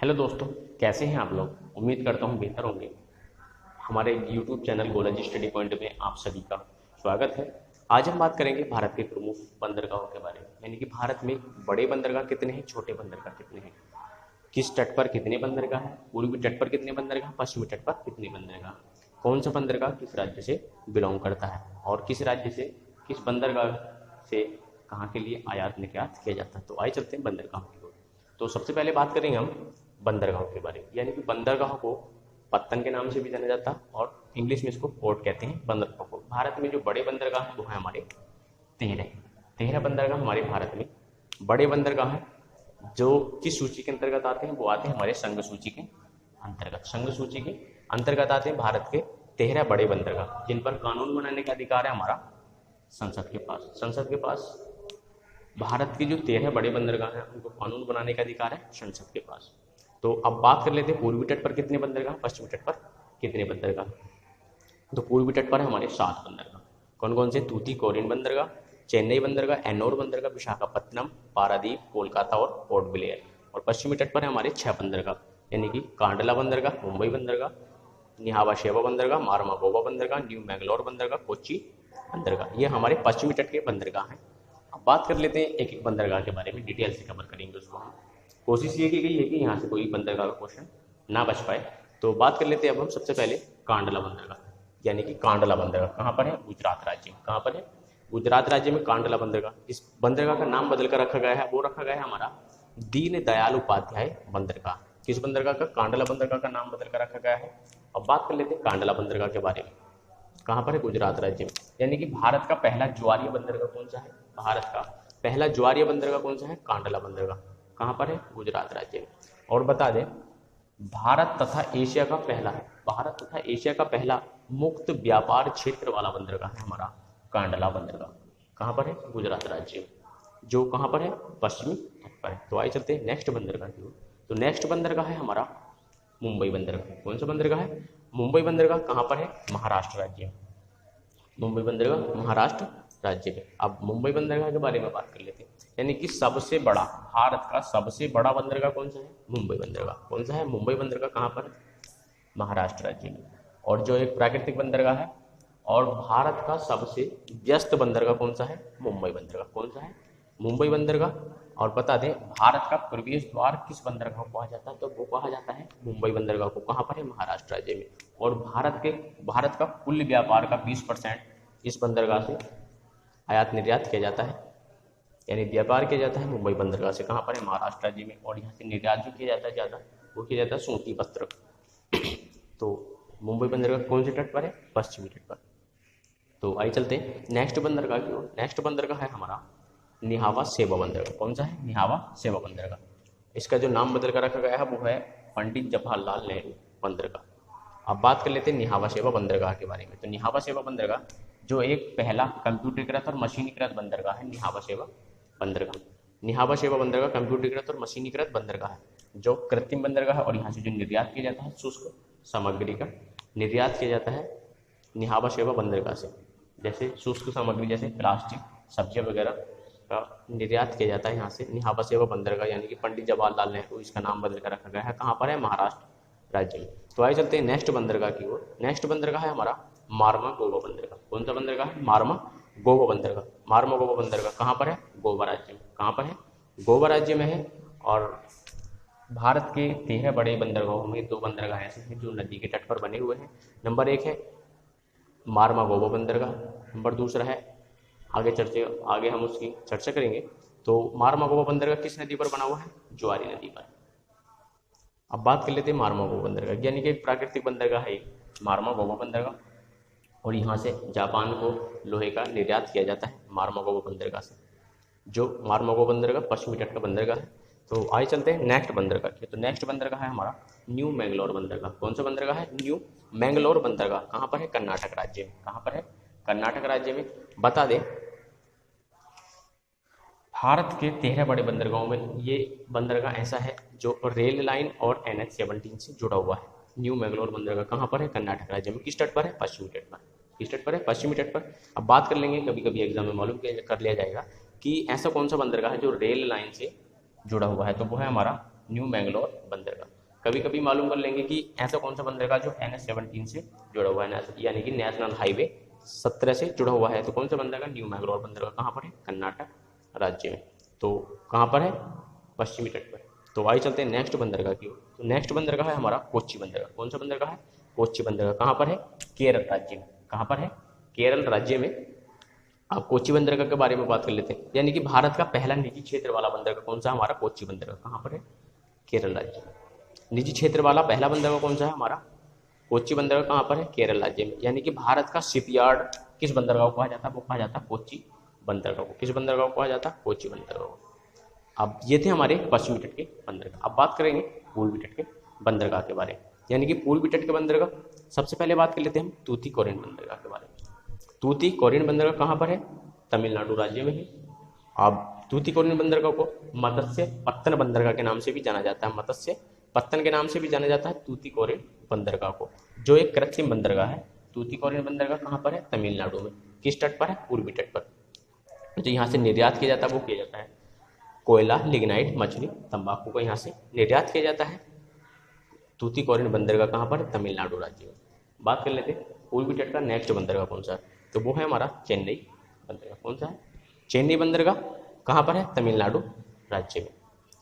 Hello दोस्तों, कैसे हैं आप लोग। उम्मीद करता हूँ बेहतर होंगे। हमारे यूट्यूब चैनल गोलॉजी स्टडी पॉइंट में आप सभी का स्वागत है। आज हम बात करेंगे भारत के प्रमुख बंदरगाहों के बारे में, यानी कि भारत में बड़े बंदरगाह कितने हैं, छोटे बंदरगाह कितने हैं, किस तट पर कितने बंदरगाह हैं, पूर्वी तट पर कितने बंदरगाह, पश्चिमी तट पर कितने बंदरगाह, कौन सा बंदरगाह किस राज्य से बिलोंग करता है और किस राज्य से किस बंदरगाह से कहाँ के लिए आयात निर्यात किया जाता है। तो आइए चलते हैं बंदरगाहों की ओर। तो सबसे पहले बात करेंगे हम बंदरगाहों के बारे में, यानी कि बंदरगाह को पत्तन के नाम से भी जाना जाता है और इंग्लिश में इसको पोर्ट कहते हैं बंदरगाह को। भारत में जो बड़े बंदरगाह हैं वो हैं हमारे 13 बंदरगाह हमारे भारत में बड़े बंदरगाह हैं। जो किस सूची के अंतर्गत आते हैं, वो आते हैं हमारे संघ सूची के अंतर्गत। संघ सूची के अंतर्गत आते हैं भारत के 13 बड़े बंदरगाह, जिन पर कानून बनाने का अधिकार है हमारा संसद के पास। संसद के पास भारत के जो 13 बड़े बंदरगाह हैं उनको कानून बनाने का अधिकार है संसद के पास। तो अब बात कर लेते हैं पूर्वी तट पर कितने बंदरगाह, पश्चिमी तट पर कितने बंदरगाह। तो पूर्वी तट पर है हमारे 7 बंदरगाह। कौन कौन से? तूतीकोरिन बंदरगाह, चेन्नई बंदरगाह, एन्नोर बंदरगाह, विशाखापत्तनम, पारादीप, कोलकाता और पोर्ट ब्लेयर। और पश्चिमी तट पर है हमारे 6 बंदरगाह, यानी कि कांडला बंदरगाह, मुंबई बंदरगाह, निहावा शेवा बंदरगाह, मारमा गोवा बंदरगाह, न्यू मैंगलोर बंदरगाह, कोच्चि बंदरगाह। ये हमारे पश्चिमी तट के बंदरगाह हैं। अब बात कर लेते हैं एक एक बंदरगाह के बारे में, डिटेल से कवर करेंगे उसको हम। कोशिश ये की गई है कि यहाँ से कोई बंदरगाह का क्वेश्चन ना बच पाए। तो बात कर लेते हैं अब हम सबसे पहले कांडला बंदरगाह, यानी कि कांडला बंदरगाह कहाँ पर है? गुजरात राज्य में। कहाँ पर है? गुजरात राज्य में कांडला बंदरगाह। इस बंदरगाह का नाम बदल कर रखा गया है, वो रखा गया है हमारा दीन दयाल उपाध्याय बंदरगाह। किस बंदरगाह का? कांडला बंदरगाह का नाम बदल कर रखा गया है। अब बात कर लेते हैं कांडला बंदरगाह के बारे में। कहाँ पर है? गुजरात राज्य में। यानी कि भारत का पहला ज्वारीय बंदरगाह कौन सा है? भारत का पहला ज्वारीय बंदरगाह कौन सा है? कांडला बंदरगाह। कहाँ पर है? गुजरात राज्य में। और बता दें, भारत तथा एशिया का पहला मुक्त व्यापार क्षेत्र वाला बंदरगाह है हमारा कांडला बंदरगाह। कहाँ पर है? गुजरात राज्य में, जो कहाँ पर है? पश्चिमी तट पर है। तो आइए चलते हैं नेक्स्ट बंदरगाह की ओर। तो नेक्स्ट बंदरगाह है हमारा मुंबई बंदरगाह। कौन सा बंदरगाह है? मुंबई बंदरगाह। कहाँ पर है? महाराष्ट्र राज्य में। मुंबई बंदरगाह महाराष्ट्र राज्य में। अब मुंबई बंदरगाह के बारे में बात कर लेते हैं, यानी कि सबसे बड़ा, भारत का सबसे बड़ा बंदरगाह कौन सा है? मुंबई बंदरगाह। कौन सा है? मुंबई बंदरगाह। कहाँ पर है? महाराष्ट्र राज्य में। और जो एक प्राकृतिक बंदरगाह है और भारत का सबसे व्यस्त बंदरगाह कौन सा है? मुंबई बंदरगाह। कौन सा है? मुंबई बंदरगाह। और बता दें, भारत का प्रवेश द्वार किस बंदरगाह को कहा जाता है? तो वो कहा जाता है मुंबई बंदरगाह को। कहाँ पर है? महाराष्ट्र राज्य में। और भारत का कुल व्यापार का 20% इस बंदरगाह से आयात निर्यात किया जाता है, यानी व्यापार किया जाता है मुंबई बंदरगाह से। कहाँ पर है? महाराष्ट्र राज्य में। और यहाँ से निर्यात जो किया जाता है ज़्यादा, वो किया जाता है सूती वस्त्र। तो मुंबई बंदरगाह कौन से तट पर है? पश्चिमी तट पर। तो आइए चलते हैं नेक्स्ट बंदरगाह की ओर। नेक्स्ट बंदरगाह है हमारा निहावा शेवा बंदरगाह। कौन सा है? निहावा शेवा बंदरगाह। इसका जो नाम बदल कर रखा गया है वो है पंडित जवाहरलाल नेहरू बंदरगाह। अब बात कर लेते हैं निहावा शेवा बंदरगाह के बारे में। तो निहावा शेवा बंदरगाह जो एक पहला कंप्यूटरीकृत और मशीनीकृत बंदरगाह है, निहावा शेवा बंदरगाह। निहावा शेवा बंदरगाह कंप्यूटरीकृत और मशीनीकृत बंदरगाह है, जो कृत्रिम बंदरगाह है। और यहाँ से जो निर्यात किया जाता है शुष्क सामग्री का निर्यात किया जाता है निहावा शेवा बंदरगाह से। जैसे शुष्क सामग्री जैसे प्लास्टिक, सब्जियां वगैरह का निर्यात किया जाता है यहाँ से निहावा शेवा बंदरगाह, यानी कि पंडित जवाहरलाल नेहरू इसका नाम बदल कर रखा गया है। कहाँ पर है? महाराष्ट्र राज्य में। तो आइए चलते हैं नेक्स्ट बंदरगाह की ओर। नेक्स्ट बंदरगाह है हमारा मारमा गोवा बंदरगाह। कौन सा बंदरगाह है? मारमा गोवा बंदरगाह। मारमा गोवा बंदरगाह कहाँ पर है? गोवा राज्य में। कहाँ पर है? गोवा राज्य में है। और भारत के 13 बड़े बंदरगाहों में 2 बंदरगाह ऐसे हैं जो नदी के तट पर बने हुए हैं। नंबर 1 है मारमा गोवा बंदरगाह, नंबर 2 है, आगे हम उसकी चर्चा करेंगे। तो मारमा गोवा बंदरगाह किस नदी पर बना हुआ है? ज्वारी नदी पर। अब बात कर लेते हैं मारमा गोवा बंदरगाह, यानी कि एक प्राकृतिक बंदरगाह है मारमा गोवा बंदरगाह। और यहाँ से जापान को लोहे का निर्यात किया जाता है मारमा गोवा बंदरगाह से, जो मारमा गोवा बंदरगाह पश्चिमी तट का बंदरगाह है। तो आइए चलते हैं नेक्स्ट बंदरगाह की। तो नेक्स्ट बंदरगाह है हमारा न्यू मैंगलोर बंदरगाह। कौन सा बंदरगाह है? न्यू मैंगलोर बंदरगाह। कहाँ पर है? कर्नाटक राज्य में। कहाँ पर है? कर्नाटक राज्य में। बता दें, भारत के 13 बड़े बंदरगाहों में ये बंदरगाह ऐसा है जो रेल लाइन और NH-17 से जुड़ा हुआ है। न्यू मैंगलोर बंदरगाह कहाँ पर है? कर्नाटक राज्य में। किस तट पर है? पश्चिमी तट पर। किस तट पर है? पश्चिमी तट पर। अब बात कर लेंगे, कभी कभी एग्जाम में मालूम कर लिया जाएगा कि ऐसा कौन सा बंदरगाह है जो रेल लाइन से जुड़ा हुआ है। तो वो है हमारा न्यू मैंगलोर बंदरगाह। कभी कभी मालूम कर लेंगे कि ऐसा कौन सा बंदरगाह जो NH-17 से जुड़ा हुआ है, यानी कि नेशनल हाईवे 17 से जुड़ा हुआ है। तो कौन सा बंदरगाह? न्यू मैंगलोर बंदरगाह। कहाँ पर है? कर्नाटक राज्य में। तो कहाँ पर है? पश्चिमी तट पर। तो आइए चलते हैं नेक्स्ट बंदरगाह की ओर। तो नेक्स्ट बंदरगाह है हमारा कोच्चि बंदरगाह। कौन सा बंदरगाह है? कोच्चि बंदरगाह। कहाँ पर है? केरल राज्य में। कहाँ पर है? केरल राज्य में। अब कोच्चि बंदरगाह के बारे में बात कर लेते हैं, यानी कि भारत का पहला निजी क्षेत्र वाला बंदरगाह कौन सा? हमारा कोच्चि बंदरगाह। कहाँ पर है? केरल राज्य में। निजी क्षेत्र वाला पहला बंदरगाह कौन सा है? हमारा कोच्चि बंदरगाह। कहाँ पर है? केरल राज्य में। यानी कि भारत का शिपयार्ड किस बंदरगाह को कहा जाता है? वो कहा जाता है कोच्चि बंदरगाह को। किस बंदरगाह को कहा जाता है? कोच्चि बंदरगाह को। अब ये थे हमारे पश्चिमी तट के बंदरगाह। अब बात करेंगे पूर्वी तट के बंदरगाह के बारे में, यानी कि पूर्वी तट के बंदरगाह। सबसे पहले बात कर लेते हैं हम तूतीकोरिन बंदरगाह के बारे में। तूतीकोरिन बंदरगाह कहाँ पर है? तमिलनाडु राज्य में है। अब तूतीकोरिन बंदरगाह को मत्स्य पत्तन बंदरगाह के नाम से भी जाना जाता है। मत्स्य पत्तन के नाम से भी जाना जाता है तूतीकोरिन बंदरगाह को, जो एक कृत्रिम बंदरगाह है। तूतीकोरिन बंदरगाह कहाँ पर है? तमिलनाडु में। किस तट पर है? पूर्वी तट पर। जो यहाँ से निर्यात किया जाता है वो किया जाता है कोयला, लिग्नाइट, मछली, तंबाकू का यहाँ से निर्यात किया जाता है। तूतीकोरिन बंदरगाह कहाँ पर? तमिलनाडु राज्य में। बात कर लेते हैं पूर्वी तट का नेक्स्ट बंदरगाह कौन सा है? तो वो है हमारा चेन्नई बंदरगाह। कौन सा है? चेन्नई बंदरगाह। कहाँ पर है? तमिलनाडु राज्य में।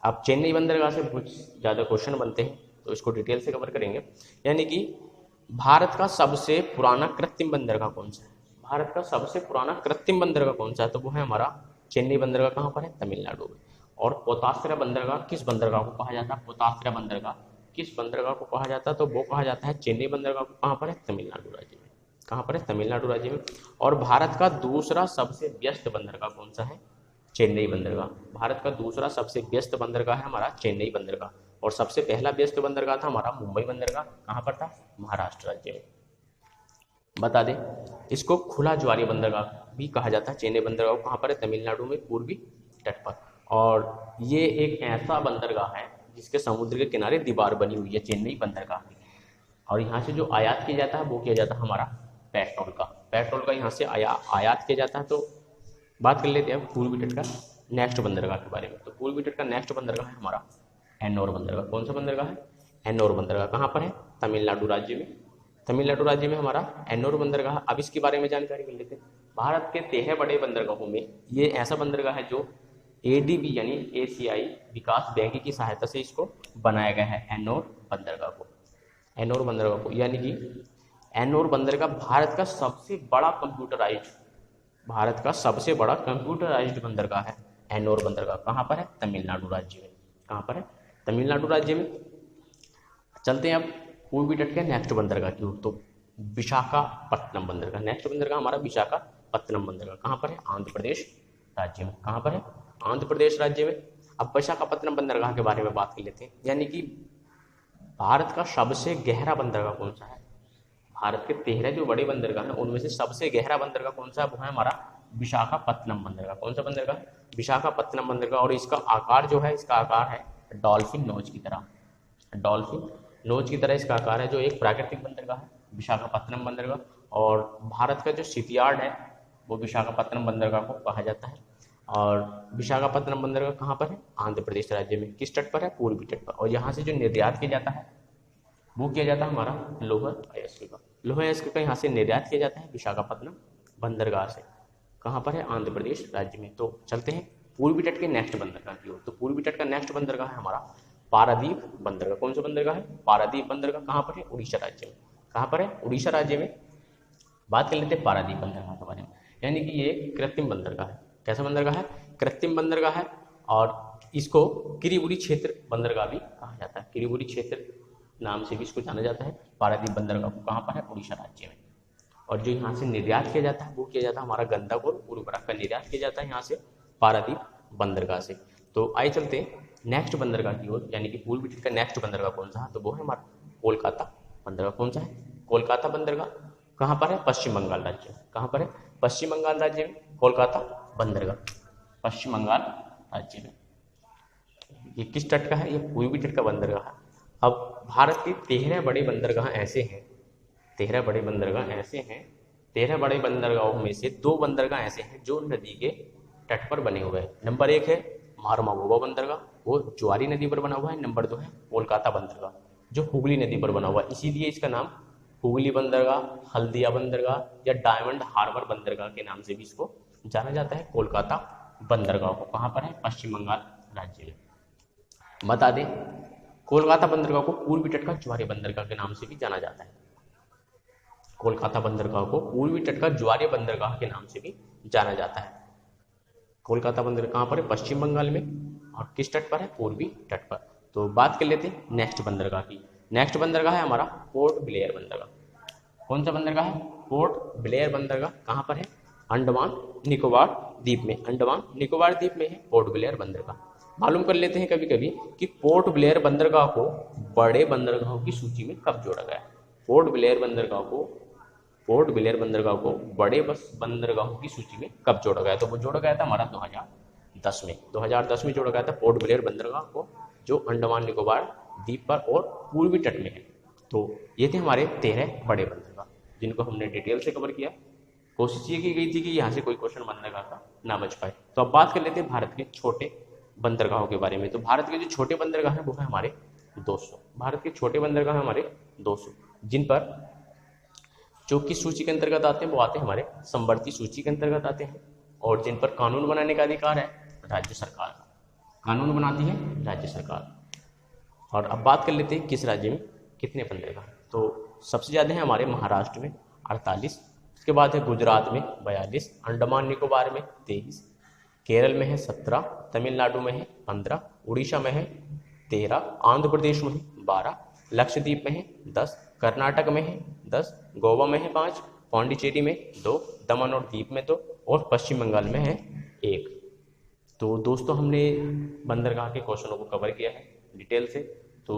अब चेन्नई बंदरगाह से कुछ ज़्यादा क्वेश्चन बनते हैं, तो इसको डिटेल से कवर करेंगे। यानी कि भारत का सबसे पुराना कृत्रिम बंदरगाह कौन सा है? भारत का सबसे पुराना कृत्रिम बंदरगाह कौन सा है? तो वो है हमारा चेन्नई बंदरगाह। कहाँ पर है? तमिलनाडु में। और पोताश्रय बंदरगाह किस बंदरगाह को कहा जाता है? पोताश्रय बंदरगाह किस बंदरगाह को कहा जाता है? तो वो कहा जाता है चेन्नई बंदरगाह को। कहाँ पर है? तमिलनाडु राज्य में। कहाँ पर है? तमिलनाडु राज्य में। और भारत का दूसरा सबसे व्यस्त बंदरगाह कौन सा है? चेन्नई बंदरगाह। भारत का दूसरा सबसे व्यस्त बंदरगाह है हमारा चेन्नई बंदरगाह। और सबसे पहला व्यस्त बंदरगाह था हमारा मुंबई बंदरगाह। कहाँ पर था? महाराष्ट्र राज्य में। बता दें, इसको खुला ज्वारी बंदरगाह भी कहा जाता है चेन्नई बंदरगाह को। कहाँ पर है? तमिलनाडु में, पूर्वी तट पर। और ये एक ऐसा बंदरगाह है जिसके समुद्र के किनारे दीवार बनी हुई है, चेन्नई बंदरगाह की। और यहाँ से जो आयात किया जाता है वो किया जाता है हमारा पेट्रोल का। पेट्रोल का यहाँ से आयात किया जाता है। तो बात कर लेते हैं पूर्वी तट का नेक्स्ट बंदरगाह के बारे में। तो पूर्वी तट का नेक्स्ट बंदरगाह है हमारा एन्नोर बंदरगाह। कौन सा बंदरगाह है? एन्नोर बंदरगाह। कहाँ पर है? तमिलनाडु राज्य में। तमिलनाडु राज्य में हमारा एन्नोर बंदरगाह। अब इसके बारे में जानकारी कर लेते हैं। भारत के 13 बड़े बंदरगाहों में ये ऐसा बंदरगाह है जो ADB यानी एशियाई विकास बैंक की सहायता से इसको बनाया गया है, एन्नोर बंदरगाह को। एन्नोर बंदरगाह को, यानी कि एन्नोर बंदरगाह भारत का सबसे बड़ा कंप्यूटराइज्ड बंदरगाह है एन्नोर बंदरगाह। कहाँ पर है? तमिलनाडु राज्य में। कहाँ पर है? तमिलनाडु राज्य में। चलते हैं अब पूर्वी तट के नेक्स्ट बंदरगाह की ओर। तो विशाखापत्तनम बंदरगाह। नेक्स्ट बंदरगाह हमारा विशाखापत्तनम बंदरगाह। कहाँ पर है? आंध्र प्रदेश राज्य में। कहाँ पर है? आंध्र प्रदेश राज्य में। अब विशाखापत्तनम बंदरगाह के बारे में बात कर लेते हैं, यानी कि भारत का सबसे गहरा बंदरगाह कौन सा है? भारत के 13 जो बड़े बंदरगाह हैं उनमें से सबसे गहरा बंदरगाह कौन सा है? वो है हमारा विशाखापत्तनम बंदरगाह। कौन सा बंदरगाह? विशाखापत्तनम बंदरगाह। और इसका आकार जो है, इसका आकार है डॉल्फिन नोज की तरह। डॉल्फिन नोज की तरह इसका आकार है, जो एक प्राकृतिक बंदरगाह है विशाखापत्तनम बंदरगाह। और भारत का जो शिपयार्ड है वो विशाखापत्तनम बंदरगाह को कहा जाता है। और विशाखापत्तनम बंदरगाह कहाँ पर है? आंध्र प्रदेश राज्य में। किस तट पर है? पूर्वी तट पर। और यहाँ से जो निर्यात किया जाता है वो किया जाता है हमारा लोहा अयस्क का। लोहा अयस्क का यहाँ से निर्यात किया जाता है विशाखापत्तनम बंदरगाह से। कहाँ पर है? आंध्र प्रदेश राज्य में। तो चलते हैं पूर्वी तट के नेक्स्ट बंदरगाह की ओर। तो पूर्वी तट का नेक्स्ट बंदरगाह है हमारा पारादीप बंदरगाह। कौन सा बंदरगाह है? पारादीप बंदरगाह। कहाँ पर है? उड़ीसा राज्य में। कहाँ पर है? उड़ीसा राज्य में। बात कर लेते हैं पारादीप बंदरगाह के बारे में, यानी कि ये कृत्रिम बंदरगाह है। कैसा बंदरगाह है? कृत्रिम बंदरगाह है। और इसको किरीबुरी क्षेत्र बंदरगाह भी कहा जाता है। किरीबुरी क्षेत्र नाम से भी इसको जाना जाता है पारादीप बंदरगाह को। कहाँ पर है? उड़ीसा राज्य में। और जो यहाँ से निर्यात किया जाता है वो किया जाता है हमारा गंधक और उर्वरक का निर्यात किया जाता है यहाँ से पारादीप बंदरगाह से। तो आइए चलते हैं नेक्स्ट बंदरगाह की ओर, यानी कि पूर्वी तट का नेक्स्ट बंदरगाह कौन सा है? तो वो है हमारा कोलकाता बंदरगाह। कौन सा है? कोलकाता बंदरगाह। कहाँ पर है? पश्चिम बंगाल राज्य में। कहाँ पर है? पश्चिम बंगाल राज्य में कोलकाता बंदरगाह, पश्चिम बंगाल राज्य में। ये किस तट का है? ये पूर्वी तट का बंदरगाह है। अब भारत के 13 बड़े बंदरगाह ऐसे हैं, 13 बड़े बंदरगाह ऐसे हैं, 13 बड़े बंदरगाहों में से 2 बंदरगाह ऐसे हैं जो नदी के तट पर बने हुए हैं। नंबर 1 है मारमागोवा बंदरगाह, वो ज्वारी नदी पर बना हुआ है। नंबर 2 है कोलकाता बंदरगाह, जो हुगली नदी पर बना हुआ है, इसीलिए इसका नाम हुगली बंदरगाह, हल्दिया बंदरगाह या डायमंड हार्बर बंदरगाह के नाम से भी इसको जाना जाता है। कोलकाता बंदरगाह को कहाँ पर है? पश्चिम बंगाल राज्य में। बता दें, कोलकाता बंदरगाह को पूर्वी तट का ज्वारीय बंदरगाह के नाम से भी जाना जाता है। कोलकाता बंदरगाह को पूर्वी तट का ज्वारीय बंदरगाह के नाम से भी जाना जाता है। कोलकाता बंदरगाह कहाँ पर है? पश्चिम बंगाल में। और किस तट पर है? पूर्वी तट पर। तो बात कर लेते हैं नेक्स्ट बंदरगाह की। नेक्स्ट बंदरगाह है हमारा पोर्ट ब्लेयर बंदरगाह। कौन सा बंदरगाह है? पोर्ट ब्लेयर बंदरगाह। कहाँ पर है? अंडमान निकोबार द्वीप में। अंडमान निकोबार द्वीप में है पोर्ट ब्लेयर बंदरगाह। मालूम कर लेते हैं कभी कभी कि पोर्ट ब्लेयर बंदरगाह को बड़े बंदरगाहों की सूची में कब जोड़ा गया। पोर्ट ब्लेयर बंदरगाह को बड़े बंदरगाहों की सूची में कब जोड़ा गया? तो वो जोड़ा गया था हमारा 2010 में। 2010 में जोड़ा गया था पोर्ट ब्लेयर बंदरगाह को, जो अंडमान निकोबार द्वीप पर और पूर्वी तट में है। तो ये थे हमारे 13 बड़े बंदरगाह, जिनको हमने डिटेल से कवर किया। कोशिश ये की गई थी कि यहाँ से कोई क्वेश्चन बंदरगाह का ना बच पाए। तो अब बात कर लेते हैं भारत के छोटे बंदरगाहों के बारे में। तो भारत के जो छोटे बंदरगाह हैं वो है हमारे 200। भारत के छोटे बंदरगाह हैं हमारे 200, जिन पर जो किस सूची के अंतर्गत आते हैं? वो आते हैं हमारे समवर्ती सूची के अंतर्गत आते हैं। और जिन पर कानून बनाने का अधिकार है राज्य सरकार का, कानून बनाती है राज्य सरकार। और अब बात कर लेते हैं किस राज्य में कितने बंदरगाह। तो सबसे ज़्यादा है हमारे महाराष्ट्र में 48, उसके बाद है गुजरात में 42, अंडमान निकोबार में 23, केरल में है 17, तमिलनाडु में है 15, उड़ीसा में है 13, आंध्र प्रदेश में है 12, लक्षद्वीप में है 10, कर्नाटक में है 10, गोवा में है 5, पौंडीचेरी में 2, दमन और दीव में 2 और पश्चिम बंगाल में है 1। तो दोस्तों हमने बंदरगाह के क्वेश्चनों को कवर किया है डिटेल से। तो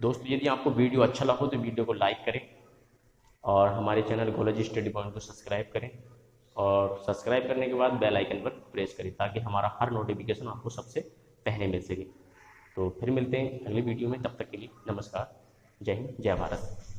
दोस्तों यदि आपको वीडियो अच्छा लगा तो वीडियो को लाइक करें और हमारे चैनल गोलॉजी स्टडी पॉइंट को सब्सक्राइब करें, और सब्सक्राइब करने के बाद बेल आइकन पर प्रेस करें ताकि हमारा हर नोटिफिकेशन आपको सबसे पहले मिल सके। तो फिर मिलते हैं अगली वीडियो में, तब तक के लिए नमस्कार, जय हिंद, जय भारत।